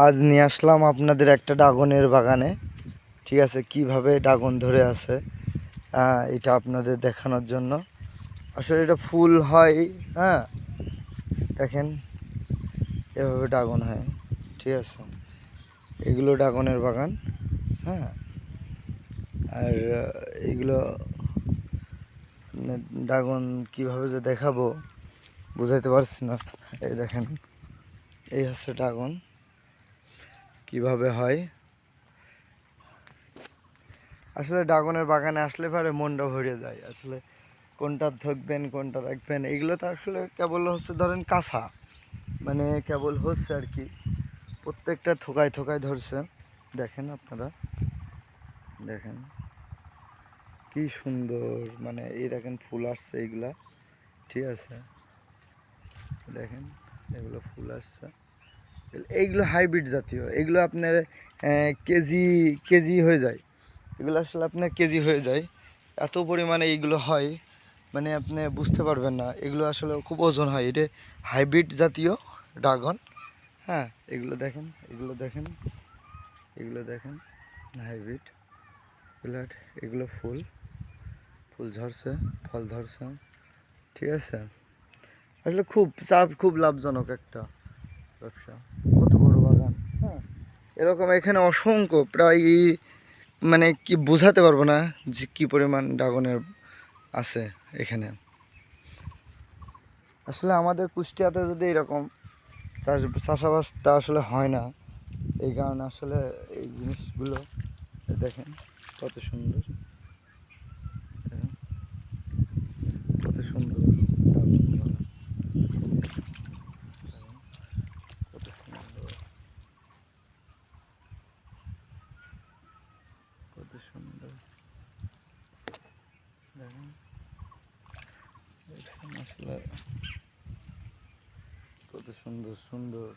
আজ নিয়ে আসলাম আপনাদের একটা ড্রাগনের বাগানে। ঠিক আছে, কিভাবে ড্রাগন ধরে আছে এটা আপনাদের দেখানোর জন্য। আসলে এটা ফুল হয়, হ্যাঁ দেখেন এভাবে ড্রাগন হয়। ঠিক আছে, এগুলো ড্রাগনের বাগান। হ্যাঁ, আর এগুলো ড্রাগন কীভাবে যে দেখাবো বুঝাইতে পারছি না। এই দেখেন, এই হচ্ছে ড্রাগন কিভাবে হয়। আসলে ড্রাগনের বাগানে আসলে পরে মনটা ভরে যায়। আসলে কোনটা ধরবেন কোনটা রাখবেন এগুলো তো আসলে কেবল হচ্ছে ধরেন কাঁচা, মানে কেবল হচ্ছে আর কি, প্রত্যেকটা থোকায় থোকায় ধরছে। দেখেন আপনারা, দেখেন কি সুন্দর, মানে এই দেখেন ফুল আসছে এইগুলা। ঠিক আছে, দেখেন এগুলো ফুল আসছে। এইগুলো হাইব্রিড জাতীয়, এগুলো আপনার কেজি কেজি হয়ে যায়। এগুলো আসলে আপনার কেজি হয়ে যায়, এত পরিমাণে এইগুলো হয়, মানে আপনি বুঝতে পারবেন না। এগুলো আসলে খুব ওজন হয়, এটা হাইব্রিড জাতীয় ড্রাগন। হ্যাঁ, এগুলো দেখেন, এগুলো দেখেন, এগুলো দেখেন হাইব্রিড। এগুলো ফুল ফুল ধরছে, ফল ধরছে। ঠিক আছে, আসলে খুব লাভজনক একটা ব্যবসা। কত বড় বাগান! হ্যাঁ, এরকম এখানে অসংখ্য, প্রায় মানে কি বোঝাতে পারবো না যে কী পরিমাণ ড্রাগনের আছে এখানে। আসলে আমাদের কুষ্টিয়াতে যদি এরকম চাষাবাসটা আসলে হয় না, এই কারণে আসলে এই জিনিসগুলো দেখেন কত সুন্দর, কত সুন্দর ড্রাগন বাগান, কত সুন্দর, কত সুন্দর দেখেন, দেখছেন আসলে কত সুন্দর সুন্দর